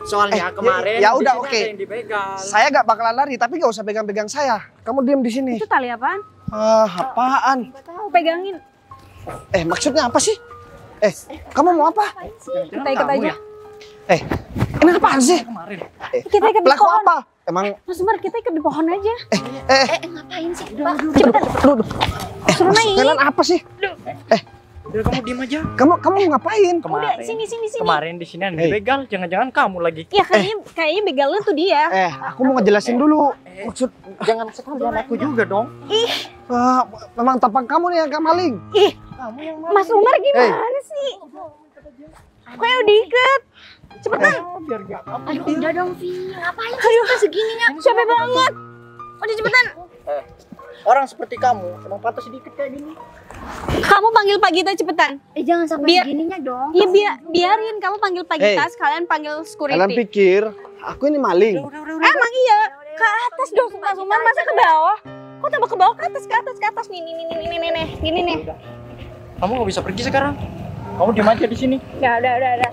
Soalnya kemarin ya di udah, sini oke. ada yang dibegal. Saya nggak bakalan lari, tapi nggak usah pegang-pegang saya. Kamu diem di sini. Itu tali apaan? Apaan? Pegangin. Maksudnya apa sih? Kamu mau apa? Kita ikat aja. Ini apaan sih? Kemarin. Kita ikat di Pelaku pohon. apa? Emang Mas Umar, kita ikat di pohon aja. ngapain sih Pak? Suruh naik. kalian apa sih? Udah kamu diem aja. Kamu mau ngapain? Udah, sini. Kemarin di sini ada yang dibegal, jangan-jangan kamu lagi. Ya kayaknya begalnya tuh dia. Aku mau ngejelasin dulu. Maksud Jangan sekalian aku juga dong. memang tampang kamu nih yang maling. Mas Umar gimana sih? Kok ya udah ikat? Cepetan. Aduh udah dong Vi, ngapain sih sampai segininya? Capek banget. Udah cepetan. Orang seperti kamu emang pantas sedikit kayak gini. Kamu panggil Pak Gita cepetan. Jangan sampai Biar- segininya dong. Iya biarin kamu panggil Pak Gita, sekalian panggil Kalian security. pikir aku ini maling? Emang iya, ke atas dong Mas Umar, masa ke bawah? Kok tambah ke bawah, ke atas nih. Gini nih. Kamu nggak bisa pergi sekarang. Kamu diem aja di sini. Udah.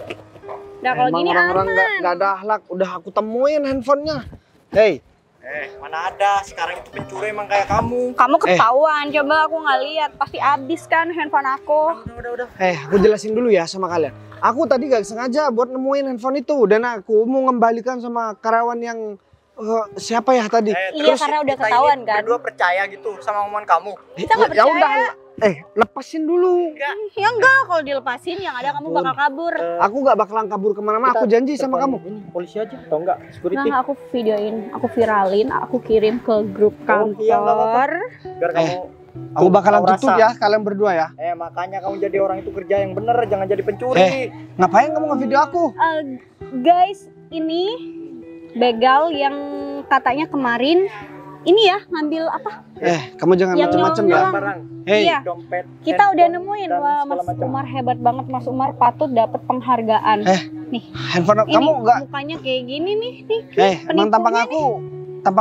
Nah kalau Emang gini orang-orang aman. nggak ada akhlak. Udah aku temuin handphonenya. Hei, Mana ada, sekarang itu pencuri emang kayak kamu. Kamu ketahuan, coba aku nggak lihat, pasti habis kan handphone aku. Udah. aku jelasin dulu ya sama kalian. Aku tadi gak sengaja buat nemuin handphone itu dan aku mau ngembalikan sama karyawan yang siapa ya tadi? Iya karena udah ketahuan kan. Berdua percaya gitu sama omongan kamu. Kita nggak Ya percaya. udah, lepasin dulu. Ya enggak, kalau dilepasin yang ada kamu bakal kabur. Aku gak bakalan kabur kemana-mana. Aku janji sama kamu. Ini polisi aja atau enggak? Security. Nah, aku videoin, aku viralin, aku kirim ke grup kantor. iya, nggak apa-apa. Biar kamu Aku bakalan tahu tutup rasa. ya kalian berdua ya. Makanya kamu jadi orang itu kerja yang bener, jangan jadi pencuri. Ngapain kamu nge-video aku? Guys, ini begal yang katanya kemarin ini ya ngambil apa? Kamu jangan Yang macam-macam ya. nyolong. Barang, Hei, Iya. dompet, Kita udah handphone, nemuin, dan wah segala Mas macam. Umar hebat banget, Mas Umar patut dapat penghargaan. handphone Ini kamu nggak? mukanya kayak gini nih. Emang tampang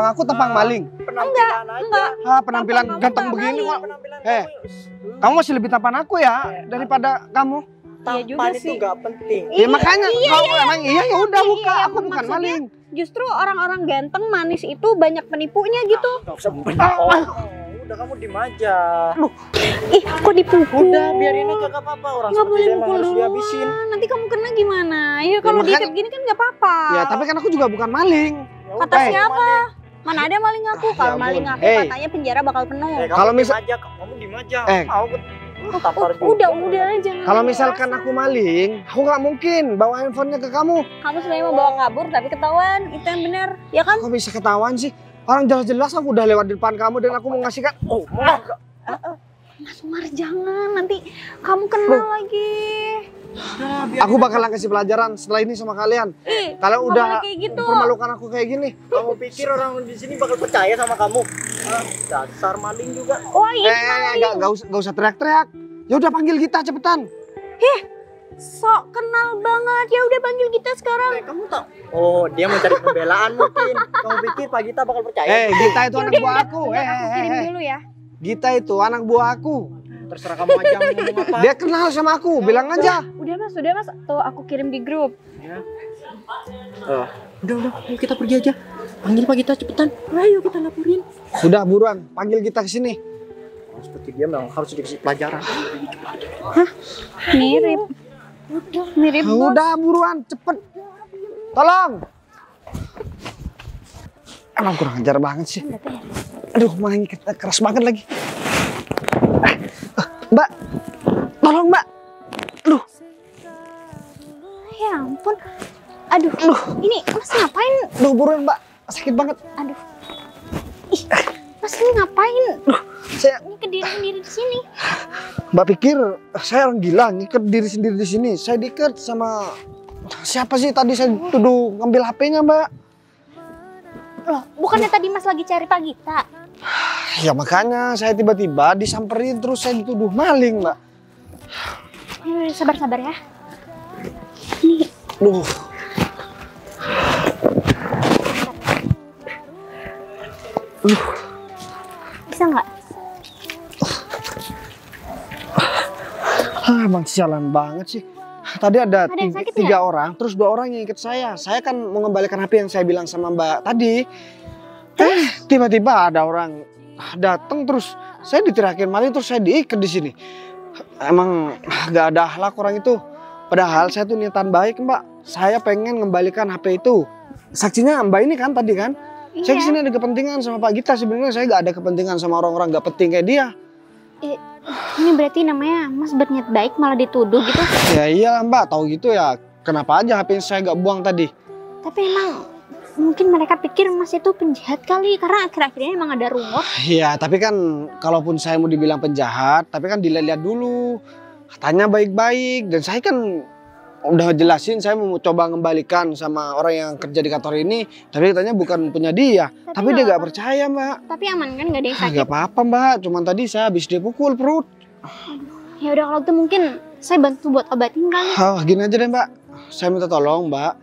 aku tampang maling. Penampilan aja. Penampilan Tampang kamu ganteng nggak begini maling. kok. Penampilan Eh, kamu. Kamu masih lebih tampan aku ya daripada kamu. Iya juga Tampan itu sih. gak penting. Ya makanya kalau emang iya ya udah buka. Iya, Aku bukan maksudnya maling. Justru orang-orang ganteng manis itu banyak penipunya gitu. Udah kamu diem aja. Ih, kok dipukul? Udah biarin aja gak apa-apa. Orang Nggak seperti boleh saya emang pukul harus dulu. dihabisin. Nanti kamu kena gimana? Ya kalau makanya- diikat gini kan nggak apa-apa. Ya tapi kan aku juga bukan maling. Ya Kata udah, siapa? Mana ada maling aku? Ya Kalau ampun. maling aku Hey. katanya penjara bakal penuh. Kamu Kalau diem misal- aja, kamu diem aja. Eh. Mau Udah jangan. Kalau misalkan aku maling, aku nggak mungkin bawa handphonenya ke kamu. Kamu sebenarnya mau bawa kabur tapi ketahuan, itu yang benar, ya kan? Kok bisa ketahuan sih? Orang jelas-jelas aku udah lewat di depan kamu dan aku mau ngasihkan. Oh, Mas Umar jangan, nanti kamu kenal lagi. aku bakalan kasih pelajaran setelah ini sama kalian. Kalian nggak udah boleh kayak gitu. mempermalukan aku kayak gini. Kamu pikir orang di sini bakal percaya sama kamu? Dasar maling juga. Wah iya. Gak usah teriak-teriak. Ya udah panggil Gita cepetan. Sok kenal banget, ya udah panggil kita sekarang. Kamu tahu? Oh, dia mau cari pembelaan mungkin. Kamu pikir Pak Gita bakal percaya? Gita itu anak buah aku. Aku kirim dulu ya. Gita itu anak buah aku. Terserah kamu aja mau ngomong apa. Dia kenal sama aku, bilang aja. Udah mas. Tuh aku kirim di grup. Udah, ayo kita pergi aja. Panggil Pak Gita cepetan. Ayo kita laporin. Udah buruan, panggil Gita ke sini. Seperti dia memang harus dikasih pelajaran. Mirip bos. Udah buruan, cepet. Tolong. Emang kurang ajar banget sih. Aduh, malah ngikat keras banget lagi. Mbak, tolong Mbak. Aduh. Ya ampun. Aduh. Ini mas ngapain? Aduh, buruan Mbak. Sakit banget. Aduh. Ih, mas ini ngapain? Saya Ini kediri di sini. Mbak pikir saya orang gila ngikat diri sendiri di sini. Saya diikat sama siapa sih tadi saya tuduh ngambil HP-nya, Mbak? Loh, bukannya tadi mas lagi cari Pak Gita? Ya makanya saya tiba-tiba disamperin terus saya dituduh maling, Mbak. Sabar ya. Nih. Duh. Bisa nggak? Emang sialan banget sih. Tadi ada yang sakit tiga nggak? orang, terus 2 orang yang ikut saya. Saya kan mau mengembalikan HP yang saya bilang sama Mbak tadi. Tiba-tiba ada orang datang terus saya diterakin maling terus saya diikat di sini. Emang gak ada akhlak orang itu. Padahal saya tuh niatan baik, Mbak. Saya pengen mengembalikan HP itu. Saksinya Mbak ini kan tadi kan. Iya. Saya kesini ada kepentingan sama Pak Gita. Sebenarnya saya gak ada kepentingan sama orang-orang gak penting kayak dia. Ini berarti namanya mas berniat baik malah dituduh gitu. Ya iyalah Mbak, tahu gitu ya. Kenapa aja HP saya gak buang tadi? Tapi emang mungkin mereka pikir mas itu penjahat kali karena akhir-akhirnya emang ada rumor. Iya, tapi kan kalaupun saya mau dibilang penjahat, tapi kan dilihat dulu. Katanya baik-baik dan saya kan udah jelasin saya mau coba ngembalikan sama orang yang kerja di kantor ini, tapi katanya bukan punya dia. Tapi dia gak percaya, Mbak. Tapi aman kan, gak ada yang sakit? Gak apa-apa, Mbak. Cuman tadi saya habis dipukul perut. Ya udah kalau itu mungkin saya bantu buat obatin kali. Gini aja deh, Mbak. Saya minta tolong, Mbak.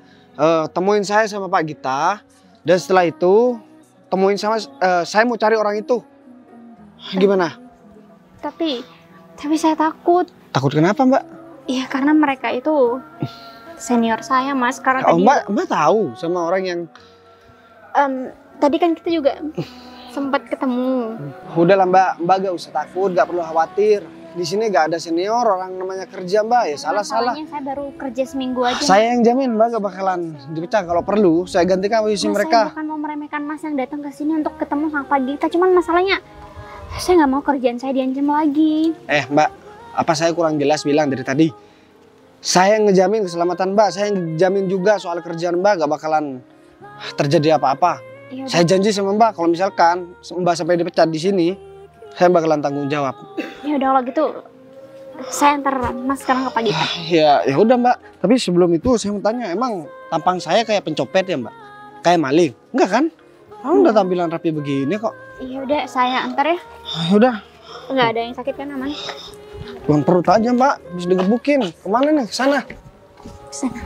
Temuin saya sama Pak Gita. Dan setelah itu temuin sama saya mau cari orang itu. Gimana? Tapi saya takut. Takut kenapa, Mbak? Iya karena mereka itu senior saya mas. Karena Oh, tadi Mbak tahu sama orang yang tadi kan kita juga sempat ketemu. Udahlah Mbak gak usah takut, gak perlu khawatir. Di sini gak ada senior, orang namanya kerja Mbak. Ya salah. Masalahnya saya baru kerja seminggu aja. Saya yang jamin Mbak gak bakalan dipecat. Kalau perlu saya gantikan posisi mereka. Saya bukan mau meremehkan mas yang datang ke sini untuk ketemu sama Pak Gita. Cuman masalahnya saya nggak mau kerjaan saya diancam lagi. Mbak, apa saya kurang jelas bilang dari tadi? Saya yang ngejamin keselamatan Mbak. Saya yang ngejamin juga soal kerjaan Mbak gak bakalan terjadi apa-apa. Ya Saya janji sama Mbak kalau misalkan Mbak sampai dipecat di sini, saya bakalan tanggung jawab. Ya udah kalau gitu saya antar mas sekarang ke Pak Gita. Ya udah Mbak. Tapi sebelum itu saya mau tanya, emang tampang saya kayak pencopet ya Mbak? Kayak maling? Enggak kan? Kamu udah tampilan rapi begini kok. Iya udah saya antar ya. Udah. Nggak ada yang sakit kan aman? Cuman perut aja Mbak, bisa digebukin. Kemana nih? Kesana. Sana.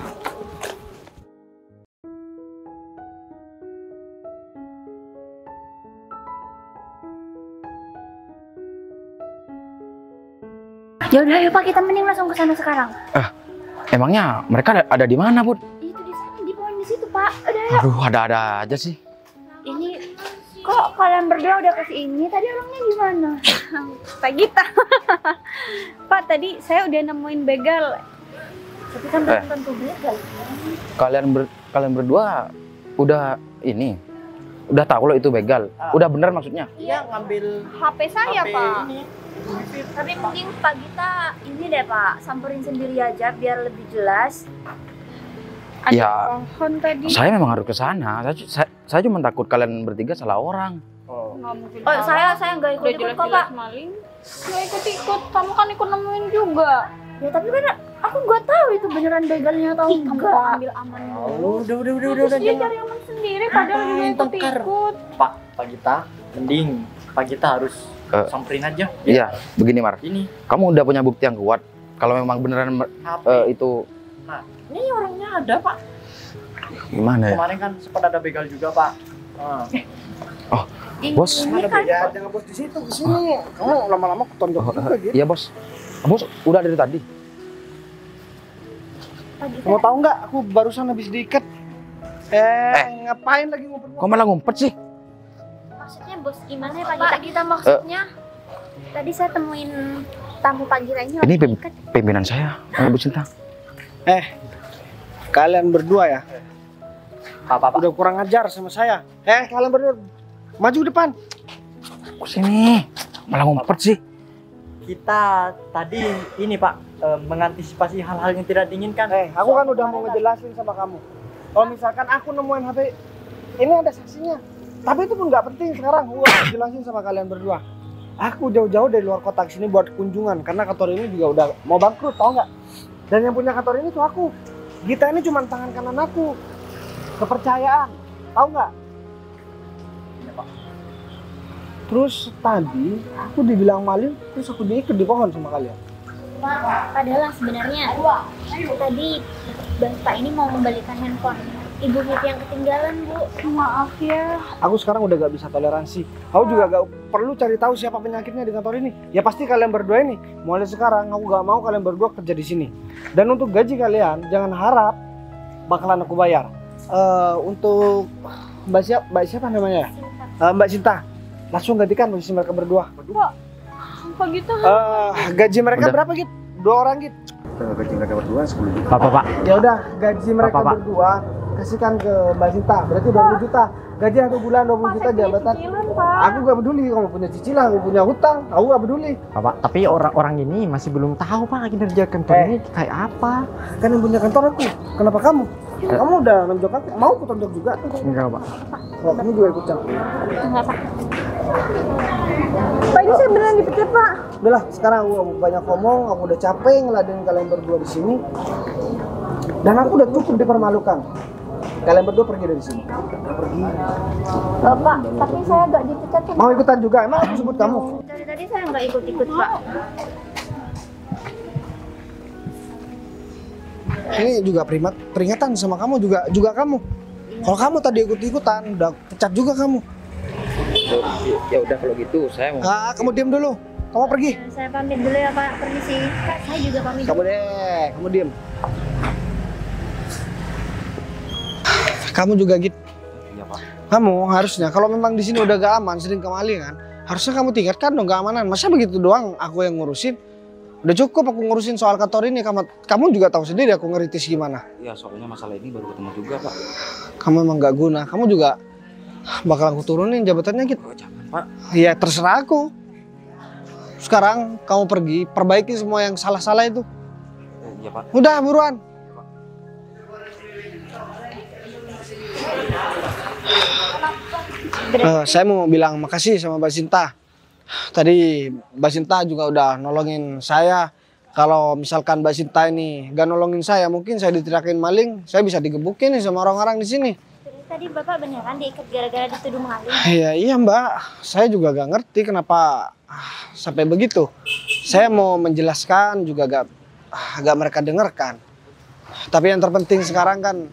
Ya udah ayo Pak, kita mending langsung ke sana sekarang. Emangnya mereka ada di mana, Bud? Itu di sana, di poin di situ, Pak. Udah ayo. Aduh, ada-ada aja sih. Ini kok kalian berdua udah ke sini? Tadi orangnya gimana? Pak Gita. Pak, tadi saya udah nemuin begal. Tapi kan belum tentu begal. Kalian berdua udah udah tahu loh itu begal. Udah bener maksudnya? Iya, ngambil HP saya, HP Pak. ini. Tapi mending Pak Gita ini deh Pak, samperin sendiri aja biar lebih jelas. Ada Ya, pohon tadi. Saya memang harus ke sana. Saya cuma takut kalian bertiga salah orang. Nggak mungkin Oh, salah. saya nggak Udah ikut-ikut kok Pak. jelas-jelas maling. Nggak ikut-ikut. Kamu kan ikut nemuin juga. Ya tapi kan aku nggak tahu itu beneran begalnya atau Kamu enggak. ambil aman dulu. Oh, udah Terus dia cari aman sendiri padahal dia ikut-ikut. Pak Gita, mending Pak Gita harus samperin aja. Iya, begini Mar. Ini Kamu udah punya bukti yang kuat. Kalau memang beneran HP. itu Ini orangnya ada Pak. gimana ya? Kemarin kan sempat ada begal juga Pak. Bos. Ini kan Ya jangan bos di situ, kesini. Kamu lama-lama ketonjok juga gitu. Iya bos. Bos udah dari tadi. Pak Gita. Kamu tahu nggak? Aku barusan habis diikat. Ngapain lagi ngumpet? Kok malah ngumpet sih? Maksudnya bos gimana ya Pak Gita maksudnya? Tadi saya temuin tamu Pak Gita ini Ini lagi ikat. pimpinan saya, Bu Cinta. Kalian berdua ya, Pak. udah kurang ajar sama saya. Kalian berdua maju depan. Kok sini? Malah ngumpet sih. Kita tadi ini Pak mengantisipasi hal-hal yang tidak diinginkan. Aku kan udah mau ngejelasin sama kamu. Kalau misalkan aku nemuin HP, ini ada saksinya. Tapi itu pun nggak penting sekarang. Aku harus jelasin sama kalian berdua. Aku jauh-jauh dari luar kota sini buat kunjungan karena kantor ini juga udah mau bangkrut, tau nggak? Dan yang punya kantor ini tuh aku. Gita ini cuma tangan kanan aku. Kepercayaan, tau nggak? Terus tadi aku dibilang maling, terus aku diikat di pohon sama kalian. Padahal sebenarnya tadi Bapak ini mau membalikan handphone Ibu Vivi yang ketinggalan Bu. Maaf ya. Aku sekarang udah gak bisa toleransi. Aku juga gak perlu cari tahu siapa penyakitnya di kantor ini. Ya pasti kalian berdua ini. Mulai sekarang aku gak mau kalian berdua kerja di sini. Dan untuk gaji kalian jangan harap bakalan aku bayar. Untuk Mbak siapa namanya? Mbak Cinta. Langsung gantikan posisi mereka berdua. Pak Gita. Gaji mereka Udah. berapa Git? 2 orang Git. Gaji mereka berdua 10 juta. Pak. Ya udah, gaji mereka Pak. berdua kasihkan ke Mbak Cinta. Berarti 20 juta. Gaji 1 bulan 20 juta jabatan. Cicilan, Pak. Aku gak peduli kamu punya cicilan, kamu punya hutang, aku gak peduli. Pak, tapi orang-orang ini masih belum tahu Pak kinerja kantor ini kayak apa. Kan yang punya kantor aku. Kenapa kamu? Kamu udah nonjok aku, mau aku tonjok juga? Enggak Pak. Kalau kamu juga ikut campur. Enggak, Pak. Pak, ini saya beneran dipecat, Pak. Udahlah, sekarang aku banyak ngomong, aku udah capek ngeladenin kalian berdua di sini. Dan aku udah cukup dipermalukan. Kalian berdua pergi dari sini. Pergi. Bapak, tapi saya gak dipecat tuh. Mau ikutan juga? Emang aku sebut kamu? Dari tadi saya nggak ikut-ikut Pak. Ini juga peringatan sama kamu juga kamu. Kalau kamu tadi ikut-ikutan, udah pecat juga kamu. Ya udah kalau gitu saya mau. Kamu diam dulu. Kamu pergi. Saya pamit dulu ya Pak, permisi. Saya juga pamit. Kamu deh, kamu diam. Kamu juga gitu. Iya Pak. Kamu harusnya kalau memang di sini udah gak aman, sering kemalingan, harusnya kamu tingkatkan dong keamanan. Masa begitu doang aku yang ngurusin? Udah cukup aku ngurusin soal kantor ini. Kamu juga tahu sendiri aku ngeritis gimana. Iya soalnya masalah ini baru ketemu juga Pak. Kamu emang gak guna. Kamu juga bakal aku turunin jabatannya gitu. Oh, jangan Pak. Iya terserah aku. Sekarang kamu pergi, perbaiki semua yang salah-salah itu. Iya Pak. Udah buruan. Saya mau bilang makasih sama Mbak Sinta. Tadi Mbak Sinta juga udah nolongin saya. Kalau misalkan Mbak Sinta ini gak nolongin saya, mungkin saya ditirakin maling, saya bisa digebukin nih sama orang-orang di sini. Tadi Bapak beneran diikat gara-gara dituduh maling? Iya Mbak, saya juga gak ngerti kenapa sampai begitu. Saya mau menjelaskan juga gak mereka dengarkan. Tapi yang terpenting sekarang kan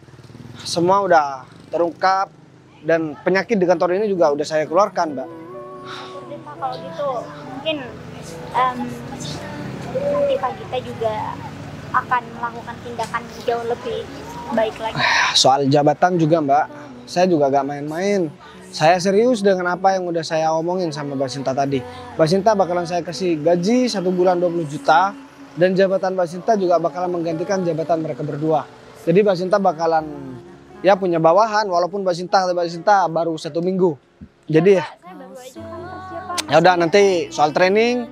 semua udah terungkap dan penyakit di kantor ini juga udah saya keluarkan Mbak. Syukur Pak kalau gitu mungkin nanti Pak Gita juga akan melakukan tindakan jauh lebih baik lagi. Soal jabatan juga Mbak, saya juga gak main-main. Saya serius dengan apa yang udah saya omongin sama Mbak Sinta tadi. Mbak Sinta bakalan saya kasih gaji 1 bulan 20 juta. Dan jabatan Mbak Sinta juga bakalan menggantikan jabatan mereka berdua. Jadi Mbak Sinta bakalan ya punya bawahan walaupun Mbak Sinta baru 1 minggu. Jadi Saya baru aja kan kerja Pak. ya udah nanti soal training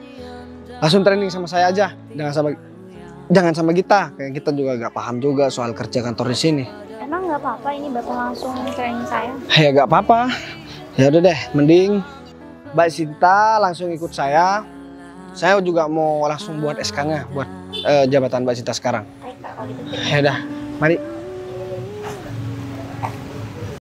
langsung training sama saya aja, jangan sama kita. Kayak kita juga gak paham juga soal kerja kantor di sini. Emang nggak apa-apa ini Bapak langsung training saya? Ya gak apa-apa. Ya udah deh, mending Mbak Sinta langsung ikut saya. Saya juga mau langsung buat SK-nya buat jabatan Mbak Sinta sekarang. Baik Pak, kalau gitu. Ya udah, mari.